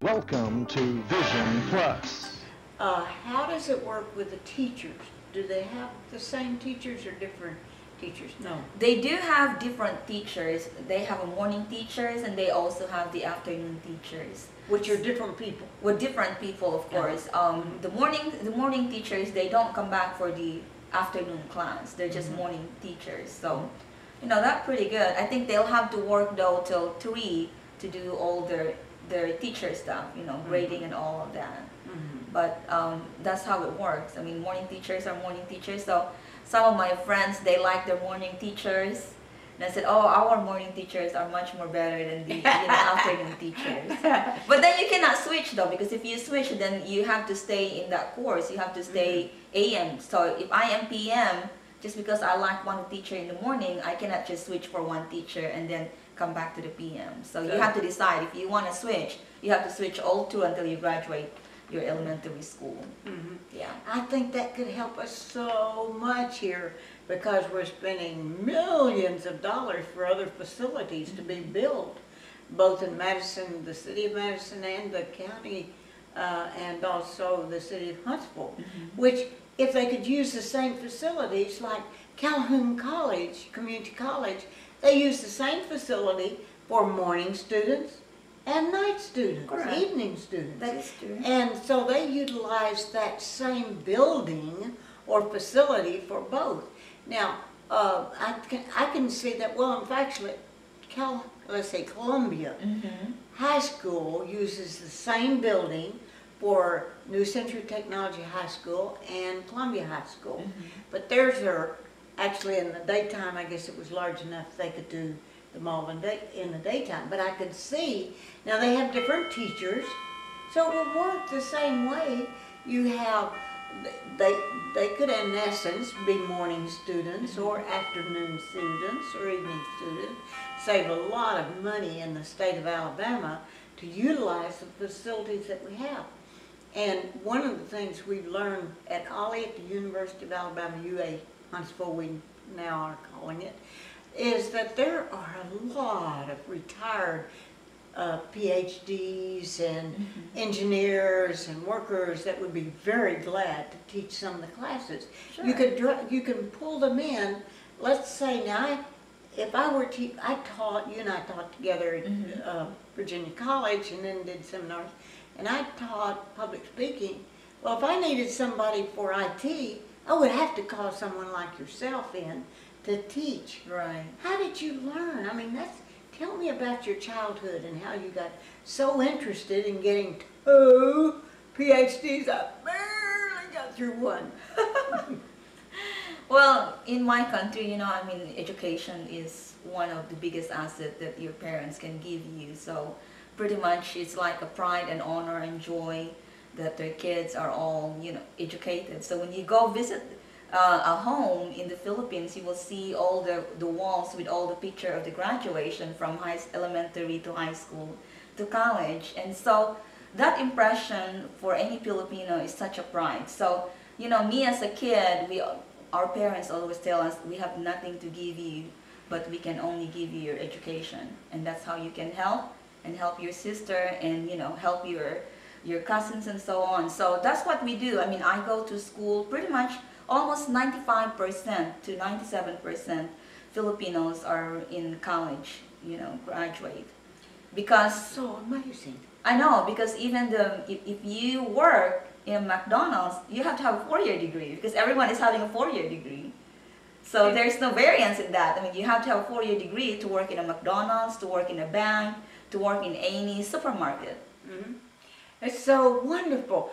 Welcome to Vision Plus. How does it work with the teachers? Do they have the same teachers or different teachers? No. They do have different teachers. They have a morning teachers and they also have the afternoon teachers. Which are different people. With different people, of course. The morning teachers, they don't come back for the afternoon class. They're just morning teachers. So, that's pretty good. I think they'll have to work though till 3 to do all their teacher stuff, grading and all of that. But that's how it works. I mean, morning teachers are morning teachers. So some of my friends, they like their morning teachers. And I said, oh, our morning teachers are much more better than the afternoon teachers. But then you cannot switch though, because if you switch, then you have to stay in that course. You have to stay AM. So if I am PM, just because I like one teacher in the morning, I cannot just switch for one teacher and then come back to the PM. So you have to decide if you want to switch. You have to switch all through until you graduate your elementary school. Yeah, I think that could help us so much here because we're spending millions of dollars for other facilities to be built, both in Madison, the city of Madison, and the county, and also the city of Huntsville, which if they could use the same facilities like Calhoun College, Community College, they use the same facility for morning students and night students, correct, evening students. that is true. And so they utilize that same building or facility for both. Now, I can see that, well, in fact, let's say Columbia High School uses the same building for New Century Technology High School and Columbia High School. But theirs are actually in the daytime. I guess it was large enough they could do them all in the daytime. But I could see, now they have different teachers, so it would work the same way. You have, they could in essence be morning students or afternoon students or evening students, save a lot of money in the state of Alabama to utilize the facilities that we have. And one of the things we've learned at Ollie at the University of Alabama, UA Huntsville, we now are calling it, is that there are a lot of retired PhDs and engineers and workers that would be very glad to teach some of the classes. Sure. You can pull them in. Let's say now, if I were to, you and I taught together at Virginia College and then did seminars, and I taught public speaking. Well, if I needed somebody for IT, I would have to call someone like yourself in to teach. Right. How did you learn? I mean, tell me about your childhood and how you got so interested in getting 2 PhDs. I barely got through one. Well, in my country, I mean, education is one of the biggest assets that your parents can give you. So pretty much it's like a pride and honor and joy that their kids are all, educated. So when you go visit a home in the Philippines, you will see all the walls with all the picture of the graduation from elementary to high school to college. And so that impression for any Filipino is such a pride. So, me as a kid, our parents always tell us we have nothing to give you, but we can only give you your education. And that's how you can help and help your sister and, help your cousins and so on. So that's what we do. I mean, I go to school pretty much almost 95% to 97% Filipinos are in college, graduate. Because So amazing. I know, because even if you work in McDonald's, you have to have a 4-year degree because everyone is having a 4-year degree. So there's no variance in that. I mean, you have to have a 4-year degree to work in a McDonald's, to work in a bank, to work in any supermarket. It's so wonderful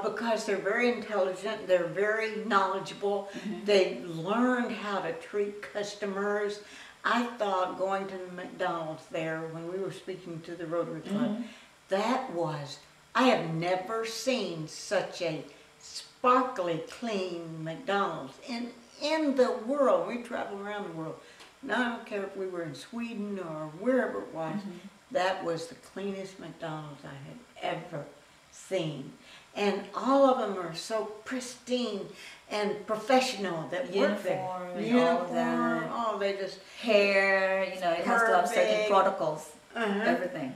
because they're very intelligent, they're very knowledgeable, they've learned how to treat customers. I thought going to the McDonald's there when we were speaking to the Rotary Club, I have never seen such a sparkly clean McDonald's in the world. We travel around the world. Now I don't care if we were in Sweden or wherever it was, that was the cleanest McDonald's I had ever seen. And all of them are so pristine and professional that work there. Uniform, all of that. Oh, they just Hair, it has to have certain Perfect. protocols, everything.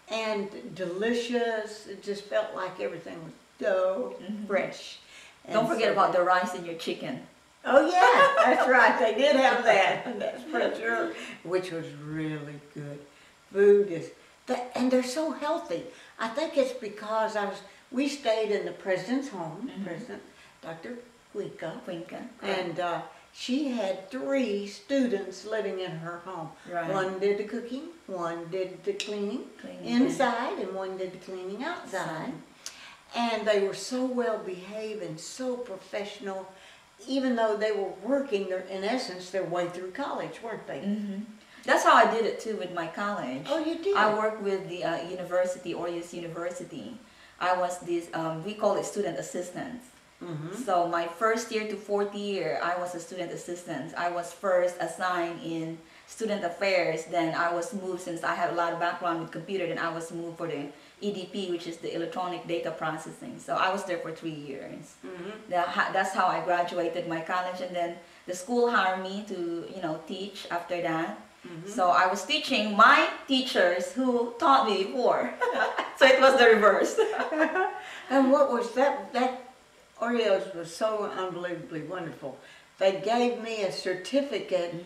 and delicious. It just felt like everything was so fresh. And Don't forget so about the rice in your chicken. Oh yeah, that's right. They did have that. That's for sure. Which was really good. Food is that, and they're so healthy. I think it's because we stayed in the president's home, President Dr. Cuenca, and she had 3 students living in her home. Right. One did the cooking, one did the cleaning inside, and one did the cleaning outside. And they were so well behaved and so professional. Even though they were working, in essence, their way through college, weren't they? That's how I did it too with my college. Oh, you did? I worked with the university, Orius University. I was this, we call it student assistant. So my first year to 4th year, I was a student assistant. I was first assigned in student affairs. Then I was moved, since I had a lot of background with computer, then I was moved for the EDP, which is the electronic data processing. So I was there for 3 years. That's how I graduated my college, and then the school hired me to, teach after that. So I was teaching my teachers who taught me before. So it was the reverse. And what was that? Oreos was so unbelievably wonderful. They gave me a certificate.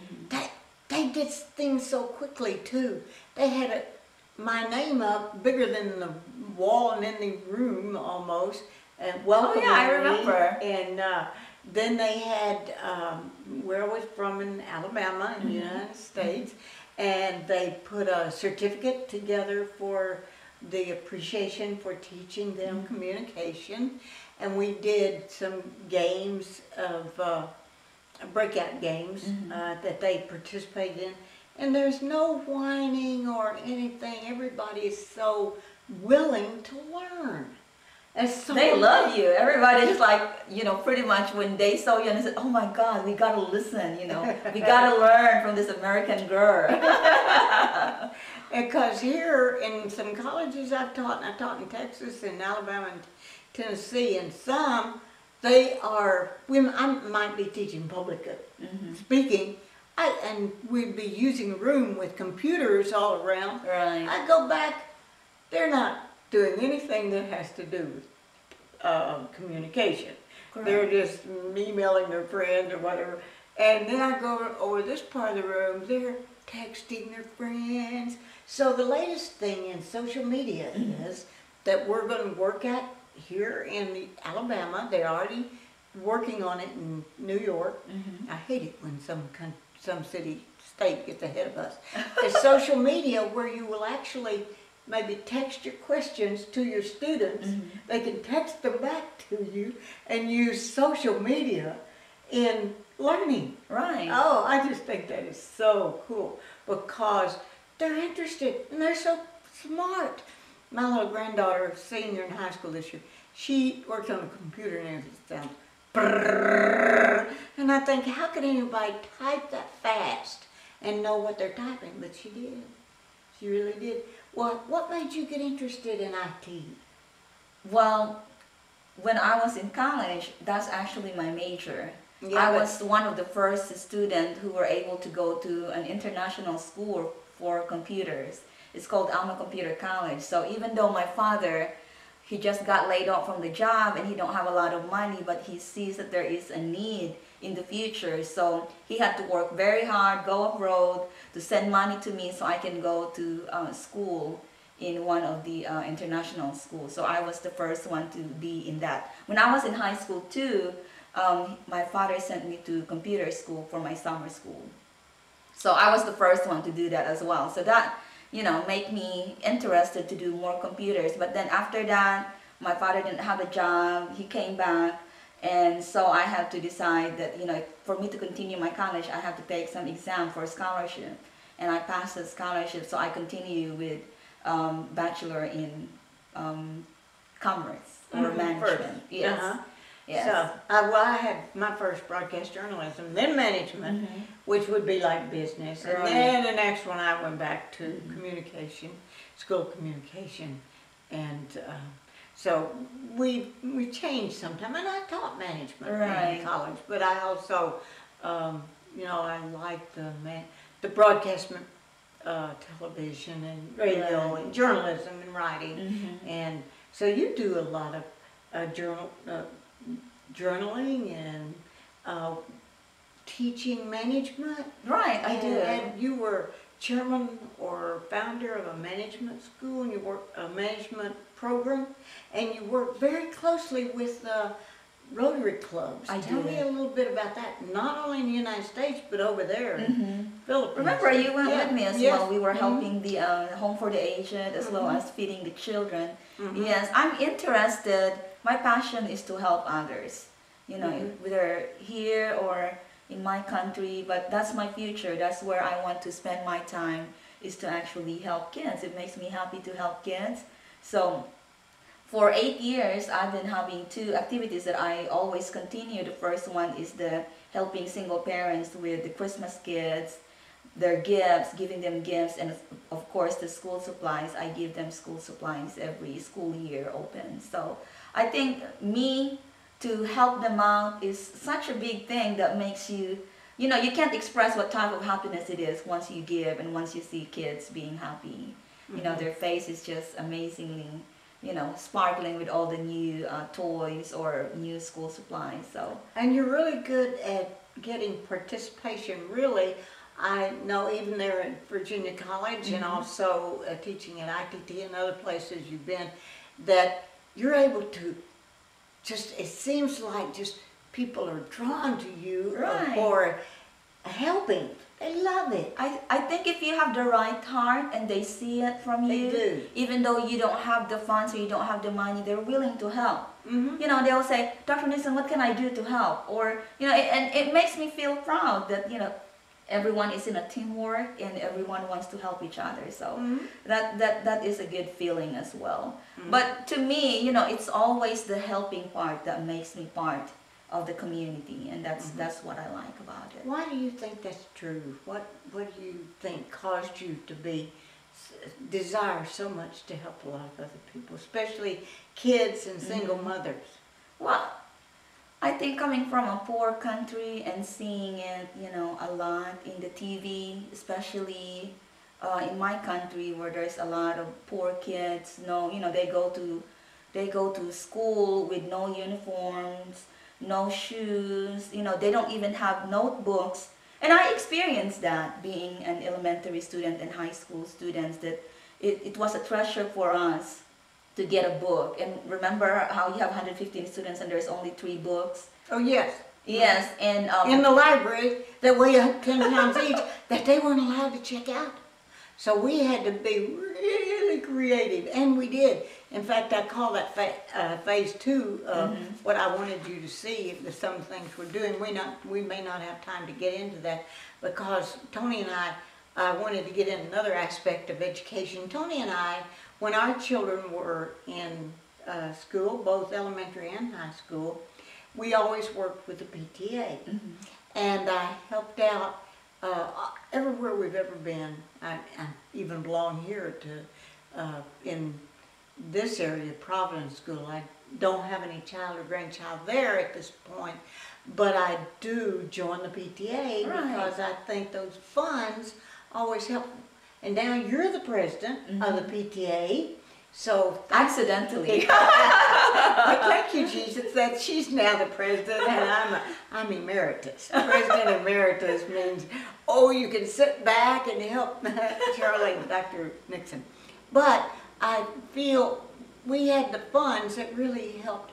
They did things so quickly too. They had my name up bigger than the wall and in the room almost, and welcoming me. I remember. And then they had where I was from in Alabama in the United States, and they put a certificate together for the appreciation for teaching them communication, and we did some games of breakout games that they participated in. And there's no whining or anything. Everybody is so willing to learn. They love you. Everybody's like, pretty much when they saw you and they said, oh my God, we got to listen, we got to learn from this American girl. Because here in some colleges I've taught, and I taught in Texas and Alabama and Tennessee, and some, I might be teaching public speaking, and we'd be using a room with computers all around. Right. I go back, they're not doing anything that has to do with communication. Correct. They're just emailing their friends or whatever. And then I go over this part of the room, they're texting their friends. So the latest thing in social media is that we're going to work at here in Alabama. They're already working on it in New York. I hate it when some state gets ahead of us. It's social media where you will actually maybe text your questions to your students. They can text them back to you and use social media in learning. Right. Oh, I just think that is so cool because they're interested and they're so smart. My little granddaughter, senior in high school this year, she works on a computer and it sounds brrrr. And I think, how could anybody type that fast and know what they're typing? But she did. She really did. Well, what made you get interested in IT? Well, when I was in college, that's actually my major. Yeah, I was one of the first students who were able to go to an international school for computers. It's called Alma Computer College. So even though my father, he just got laid off from the job and he don't have a lot of money, but he sees that there is a need in the future. So he had to work very hard, go abroad to send money to me so I can go to school in one of the international schools. So I was the first one to be in that. When I was in high school too, my father sent me to computer school for my summer school. So I was the first one to do that as well. So that, made me interested to do more computers. But then after that, my father didn't have a job. He came back. And so I had to decide that, for me to continue my college, I have to take some exam for a scholarship. And I passed the scholarship, so I continue with bachelor in commerce or management. Yes. Yes. So, I had my first broadcast journalism, then management, which would be like business. And then the next one I went back to communication, school of communication. And so we changed sometime. And I taught management in college. But I also, I liked the broadcast television and radio and journalism and writing, and so you do a lot of journaling and teaching management. Right, I do. And you were chairman or founder of a management school, and you work a management program, and you work very closely with Rotary clubs. Tell me a little bit about that, not only in the United States, but over there in Philippines. Remember, you went with me as well. We were helping the Home for the Aged as well as feeding the children. Yes, I'm interested. My passion is to help others, you know, whether here or in my country, but that's my future. That's where I want to spend my time, is to actually help kids. It makes me happy to help kids. So for 8 years, I've been having 2 activities that I always continue. The first one is the helping single parents with the Christmas kids, their gifts, giving them gifts, and of course the school supplies. I give them school supplies every school year opens. So I think me to help them out is such a big thing that makes you, you know, you can't express what type of happiness it is once you give and once you see kids being happy. You know, their face is just amazingly, you know, sparkling with all the new toys or new school supplies. So. And you're really good at getting participation, really. I know even there at Virginia College and also teaching at ITT and other places you've been, that you're able to just, it seems like just people are drawn to you for helping. They love it. I think if you have the right heart and they see it from you, they do. Even though you don't have the funds or you don't have the money, they're willing to help. You know, they'll say, Dr. Nixon, what can I do to help? Or, you know, and it makes me feel proud that, you know, everyone is in a teamwork and everyone wants to help each other. So that is a good feeling as well. But to me, you know, it's always the helping part that makes me part of the community, and that's what I like about it. Why do you think that's true? What do you think caused you to desire so much to help a lot of other people, especially kids and single mothers? Well, I think coming from a poor country and seeing it, you know, a lot in the TV, especially in my country where there's a lot of poor kids. No, you know, they go to school with no uniforms, no shoes, you know, they don't even have notebooks. And I experienced that being an elementary student and high school students, that it was a treasure for us to get a book. And remember how you have 115 students and there's only 3 books? Oh, yes. Yes, and in the library that weigh 10 pounds each that they weren't allowed to check out. So we had to be really creative, and we did. In fact, I call that phase 2 of what I wanted you to see, some things we're doing. We may not have time to get into that because Tony and I wanted to get in another aspect of education. Tony and I, when our children were in school, both elementary and high school, we always worked with the PTA. And I helped out everywhere we've ever been. I even belong here to in this area, Providence School. I don't have any child or grandchild there at this point, but I do join the PTA because I think those funds always help. And now you're the president of the PTA, so accidentally. But thank you, Jesus, that she's now the president and I'm emeritus. President emeritus means, oh, you can sit back and help Charlie and Dr. Nixon. But I feel we had the funds that really helped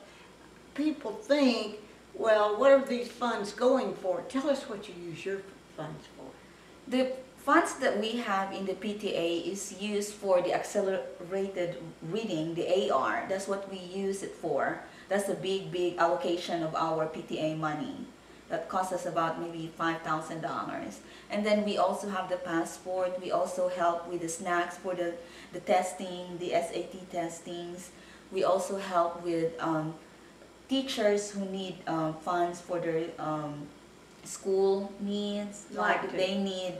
people think, well, what are these funds going for? Tell us what you use your funds for. The funds that we have in the PTA is used for the accelerated reading, the AR. That's what we use it for. That's a big allocation of our PTA money. That costs us about maybe $5,000. And then we also have the passport. We also help with the snacks for the testing, the SAT testings. We also help with teachers who need funds for their school needs. Like they need,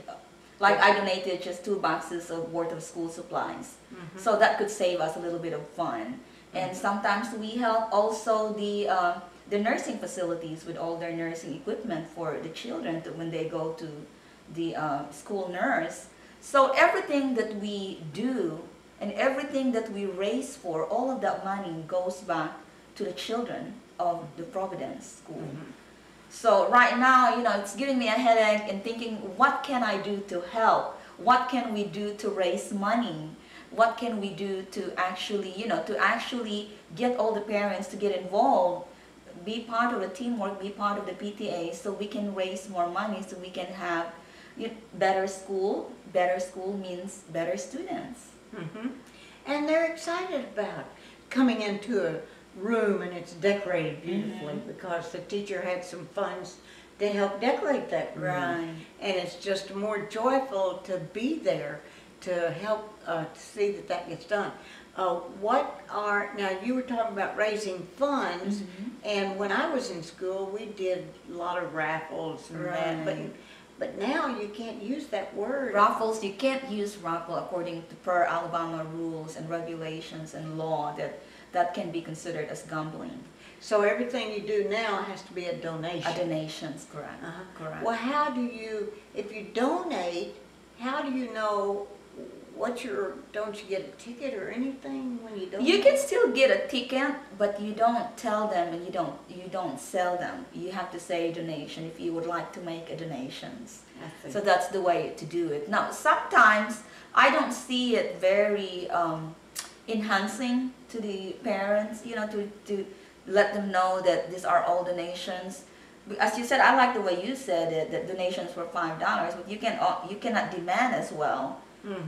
like I donated just 2 boxes of worth of school supplies. So that could save us a little bit of fun. And sometimes we help also the nursing facilities with all their nursing equipment for the children when they go to the school nurse. So everything that we do and everything that we raise for, all of that money goes back to the children of the Providence School. So right now, it's giving me a headache and thinking, what can I do to help? What can we do to raise money? What can we do to actually, to actually get all the parents to get involved, be part of the teamwork, be part of the PTA, so we can raise more money, so we can have better school. Better school means better students. And they're excited about coming into a room and it's decorated beautifully because the teacher had some funds to help decorate that room. Right. And it's just more joyful to be there to help to see that that gets done. Now you were talking about raising funds, and when I was in school we did a lot of raffles and that, but now you can't use that word. Raffles, you can't use raffle according to per Alabama rules and regulations and law that can be considered as gambling. So everything you do now has to be a donation. A donation's correct. Correct. Well, how do you, if you donate, how do you know don't you get a ticket or anything when you donate? You can still get a ticket, but you don't tell them and you don't sell them. You have to say donation if you would like to make a donations. So that's the way to do it. Now, sometimes I don't see it very enhancing to the parents, to let them know that these are all donations. As you said, I like the way you said it, that donations were $5, but you cannot demand as well.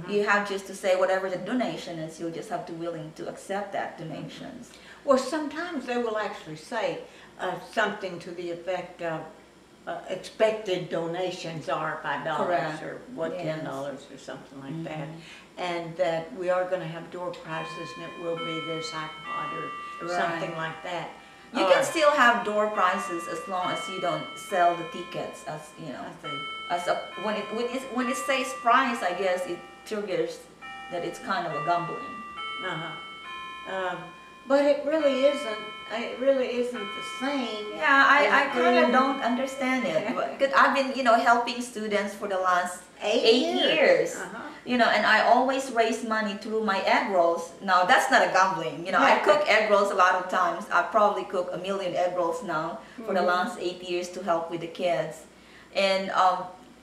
You have just to say whatever the donation is, you'll just have to willing to accept that donations. Well, sometimes they will actually say something to the effect of expected donations are $5 Correct. or Yes. $10 or something like that, and that we are going to have door prizes and it will be this iPod or something like that. You can still have door prizes as long as you don't sell the tickets, as when it says prize, I guess it triggers that it's kind of a gambling. But it really isn't. It really isn't the same. Yeah, I kind of don't understand it. Because I've been, helping students for the last 8 years. And I always raise money through my egg rolls. Now, that's not a gambling. I cook egg rolls a lot of times. I probably cook 1 million egg rolls now for the last 8 years to help with the kids. And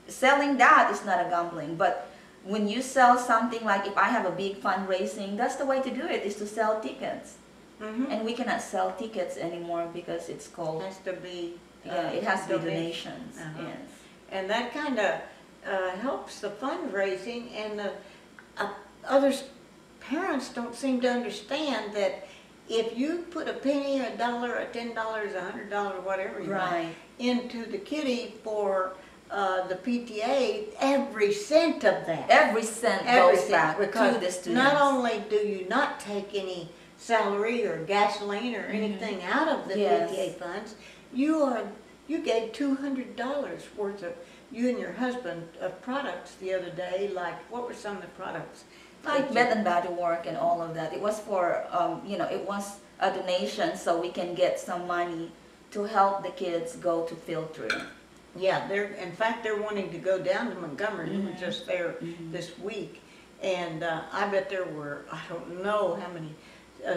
selling that is not a gambling. But when you sell something, like if I have a big fundraising, that's the way to do it, is to sell tickets. And we cannot sell tickets anymore because it's called... It has to be... it has to be donations. Yes. And that kind of helps the fundraising, and parents don't seem to understand that if you put a penny, $1, $10, $100, whatever you want, into the kitty for the PTA, every cent of that. Every cent goes back to the students. Not only do you not take any salary or gasoline or anything out of the PTA funds, you gave $200 worth of, you and your husband, of products the other day. Like, what were some of the products? Like Bed and Body Work and all of that. It was for, it was a donation so we can get some money to help the kids go to field trip. Yeah, in fact, they're wanting to go down to Montgomery. We were just there this week, and I bet there were, I don't know how many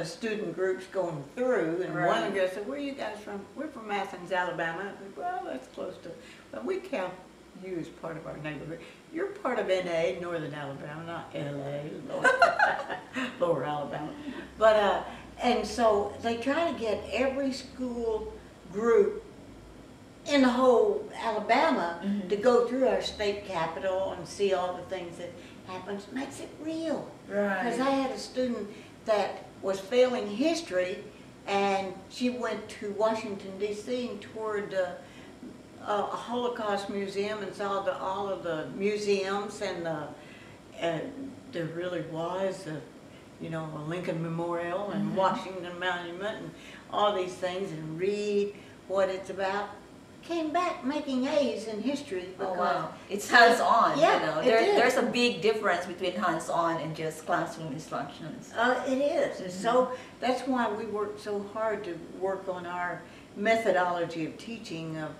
student groups going through, and one of them said, "Where are you guys from?" "We're from Athens, Alabama." I said, "Well, that's close to, but we count you as part of our neighborhood. You're part of NA, Northern Alabama, not LA, Lower Alabama." But, and so they try to get every school group in the whole Alabama to go through our state capitol and see all the things that happens. It makes it real. Because I had a student that was failing history, and she went to Washington, D.C. and toured a Holocaust museum and saw all of the museums, and there really was a Lincoln Memorial and Washington Monument and all these things, and read what it's about. Came back making A's in history. Wow. It's hands-on. Yeah, there's a big difference between hands-on and just classroom instructions. It is. So that's why we work so hard to work on our methodology of teaching, of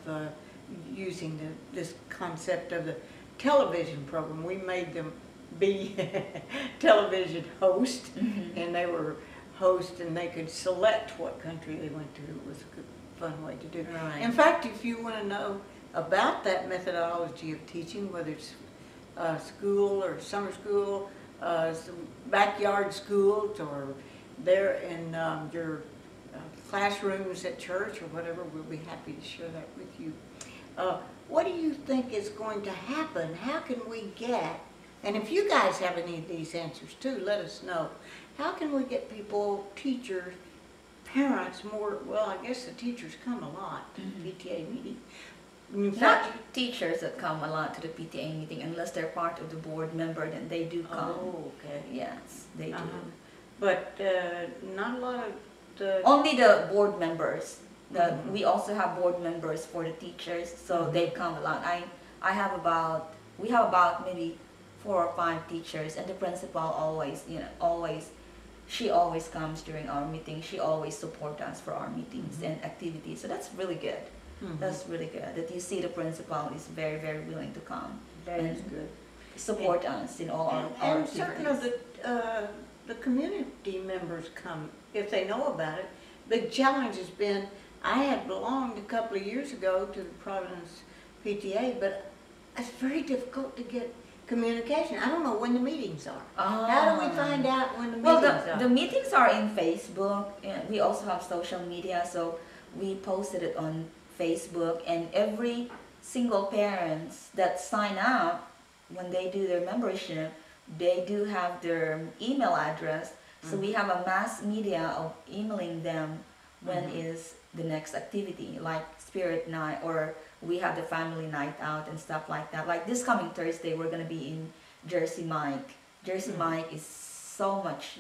using this concept of the television program. We made them be television host, Mm-hmm. and they were host, and they could select what country they went to. It was a good, fun way to do it. Right. In fact, if you want to know about that methodology of teaching, whether it's school or summer school, some backyard schools, or there in your classrooms at church or whatever, we'll be happy to share that with you. What do you think is going to happen? How can we get, and if you guys have any of these answers too, let us know. How can we get people, teachers, parents more, well, I guess the teachers come a lot to the PTA meeting. In fact, Not teachers that come a lot to the PTA meeting unless they're part of the board member, then they do come. oh, okay. Yes, they do. But not a lot of the, Only the board members. Mhm. We also have board members for the teachers, so they come a lot. We have about maybe 4 or 5 teachers, and the principal always, she always comes during our meetings. She always supports us for our meetings and activities. So that's really good. That's really good that you see the principal is very, very willing to come that is and good. support us in all our And certain of activities. the community members come, if they know about it. The challenge has been, I had belonged a couple of years ago to the Providence PTA, but it's very difficult to get communication. I don't know when the meetings are. How do we find out when the Well, meetings are? the meetings are in Facebook, and we also have social media, so we posted it on Facebook, and every single parents that sign up, when they do their membership, they do have their email address, so we have a mass media of emailing them when is the next activity, like spirit night, or we have the family night out and stuff like that. Like this coming Thursday, we're gonna be in Jersey Mike. Jersey Mike is so much,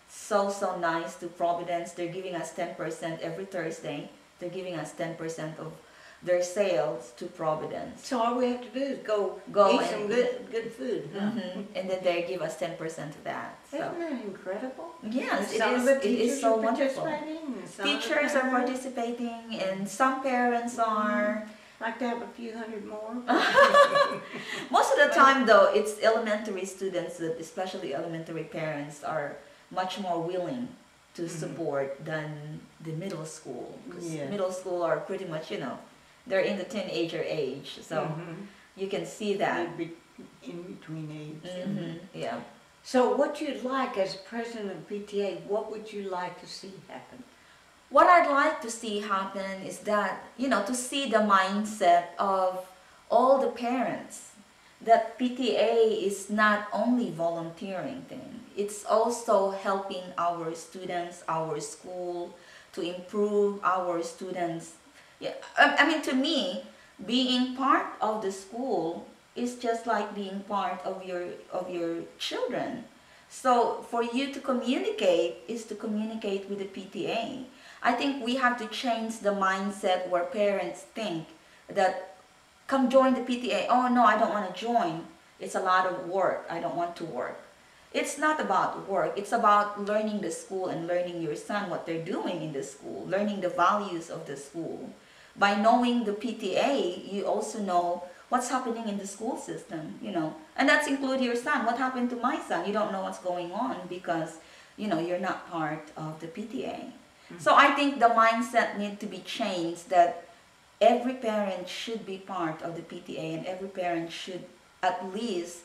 so nice to Providence. They're giving us 10% every Thursday. They're giving us 10% of their sales to Providence. So all we have to do is go eat and some good food. Huh? And then they give us 10% of that. So Isn't that incredible? yes, Some of the it is teachers so are wonderful. participating, and some of the Teachers are parents participating, and some parents are. like to have a few hundred more. Most of the time, though, it's elementary students that, especially elementary parents, are much more willing to support than the middle school. 'Cause Yeah. middle school are pretty much, they're in the teenager age, so you can see that. They'd be in between age. Yeah. So what you'd like as president of PTA, what would you like to see happen? What I'd like to see happen is that, to see the mindset of all the parents, that PTA is not only volunteering thing, it's also helping our students, our school, to improve our students. Yeah, I mean, to me, being part of the school is just like being part of your children. So for you to communicate is to communicate with the PTA. I think we have to change the mindset where parents think that, come join the PTA. Oh no, I don't want to join. It's a lot of work. I don't want to work. It's not about work. It's about learning the school and learning your son what they're doing in the school, learning the values of the school. By knowing the PTA, you also know what's happening in the school system, and that's include your son. What happened to my son? You don't know what's going on because, you're not part of the PTA. So I think the mindset need to be changed, that every parent should be part of the PTA, and every parent should at least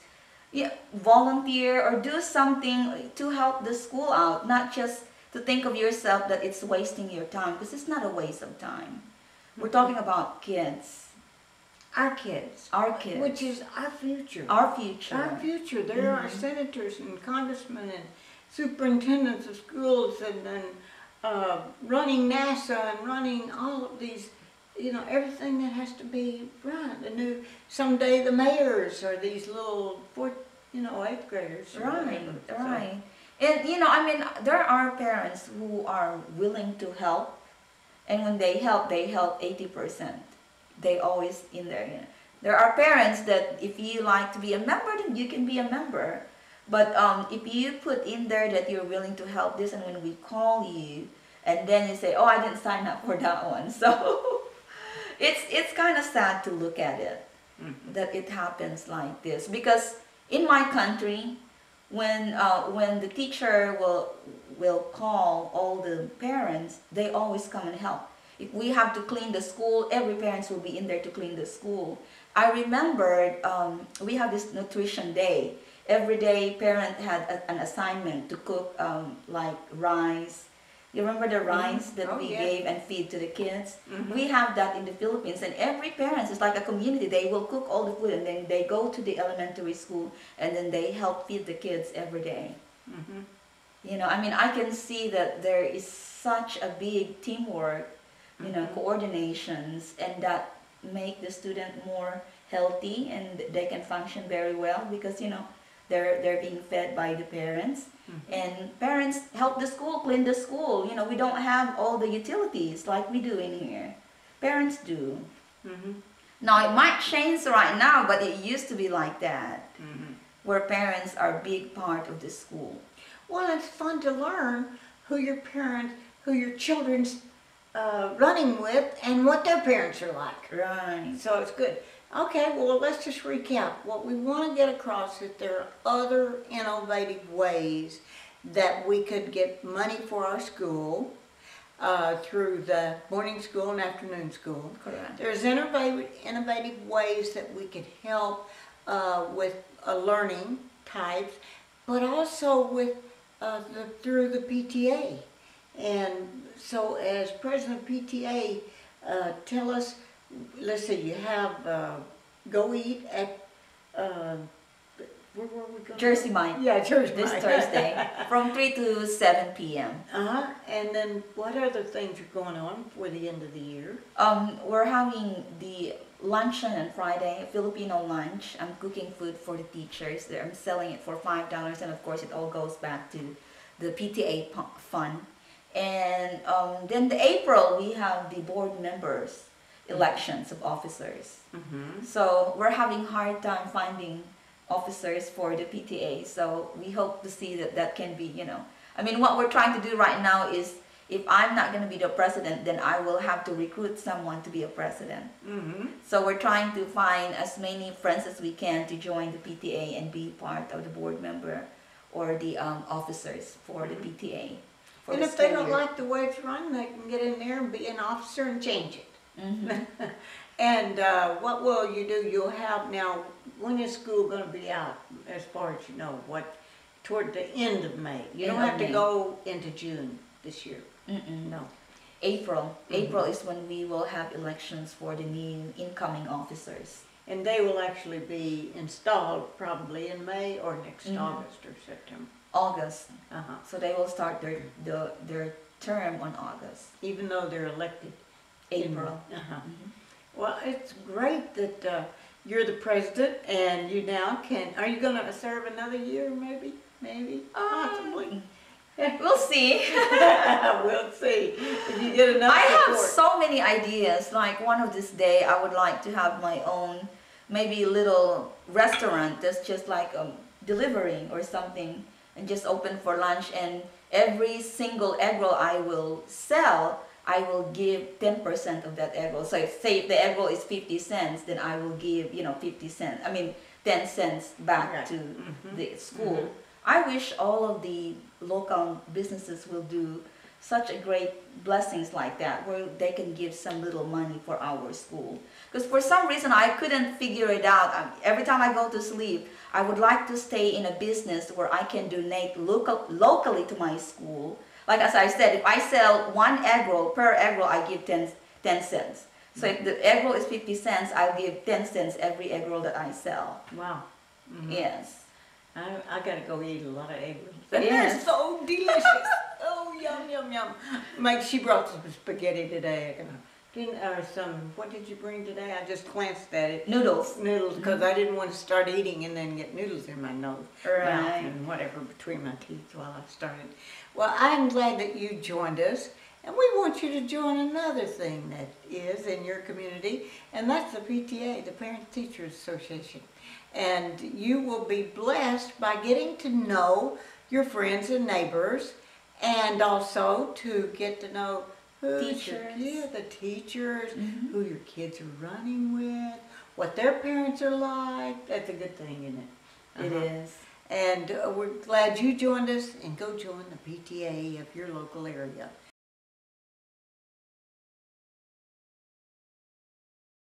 volunteer or do something to help the school out, not just to think of yourself that it's wasting your time, because it's not a waste of time. We're talking about kids. Our kids. Our kids. Which is our future. Our future. Our future. There are senators and congressmen and superintendents of schools and running NASA and running all of these, everything that has to be run. Someday the mayors are these little 8th graders. Right, right. And there are parents who are willing to help, and when they help 80%. They always in there. There are parents that if you like to be a member, then you can be a member. But if you put in there that you're willing to help this, and when we call you, and then you say, oh, I didn't sign up for that one. So it's kind of sad to look at it, that it happens like this. Because in my country, when the teacher will call all the parents, they always come and help. If we have to clean the school, every parents will be in there to clean the school. I remember we have this nutrition day. Every day, parent had an assignment to cook like rice. You remember the rice that we gave and feed to the kids? We have that in the Philippines, and every parent is like a community. They will cook all the food, and then they go to the elementary school, and then they help feed the kids every day. You know, I mean, I can see that there is such a big teamwork, you know, coordinations, and that make the student more healthy, and they can function very well because, you know, they're being fed by the parents. And parents help the school, clean the school. You know, we don't have all the utilities like we do in here. Parents do. Now, it might change right now, but it used to be like that, where parents are a big part of the school. Well, it's fun to learn who your children's running with and what their parents are like. Right. So it's good. Okay, well, let's just recap. What we want to get across is there are other innovative ways that we could get money for our school through the morning school and afternoon school. Correct. There's innovative ways that we could help with learning types, but also with through the PTA. And so as president of PTA, tell us, let's see, you have Go Eat at, where were we going? Jersey Mike. Yeah, Jersey This Mike. Thursday from 3 to 7 p.m. And then what other things are going on for the end of the year? We're having the luncheon on Friday, Filipino lunch. I'm cooking food for the teachers. I'm selling it for $5, and of course it all goes back to the PTA fund. And then the April, we have the board members elections of officers. So we're having hard time finding officers for the PTA. So we hope to see that can be, you know, I mean, what we're trying to do right now is, if I'm not going to be the president, then I will have to recruit someone to be a president. So we're trying to find as many friends as we can to join the PTA and be part of the board member or the officers for the PTA. And if they don't like the way it's run, they can get in there and be an officer and change it. And what will you do? You'll have now, when is school going to be out, as far as you know, toward the end of May? You don't have to go into June this year. No. April. April is when we will have elections for the new incoming officers. And they will actually be installed probably in May or next August or September. August. So they will start their term on August. Even though they're elected. April. Well, it's great that you're the president and you now can, are you going to serve another year maybe? Possibly. We'll see. We'll see. If you get enough I have support. so many ideas. Like one of this day, I would like to have my own, maybe little restaurant that's just like delivering or something, and just open for lunch. And every single egg roll I will sell, I will give 10% of that egg roll. So if the egg roll is 50 cents, then I will give 50 cents. I mean 10 cents back to the school. I wish all of the local businesses will do such a great blessings like that, where they can give some little money for our school. Because for some reason I couldn't figure it out. Every time I go to sleep, I would like to stay in a business where I can donate locally to my school. Like as I said, if I sell one egg roll, per egg roll I give 10 cents. So if the egg roll is 50 cents, I'll give 10 cents every egg roll that I sell. Wow. Yes. I gotta go eat a lot of egg rolls. Yes. They're so delicious. Oh, yum, yum, yum. She brought some spaghetti today. What did you bring today? I just glanced at it. Noodles. Noodles, because I didn't want to start eating and then get noodles in my nose, mouth, and whatever between my teeth while I started. Well, I'm glad that you joined us, and we want you to join another thing that is in your community, and that's the PTA, the Parents Teachers Association. And you will be blessed by getting to know your friends and neighbors, and also to get to know the teachers, who your kids are running with, what their parents are like. That's a good thing, isn't it? It is. And we're glad you joined us, and go join the PTA of your local area.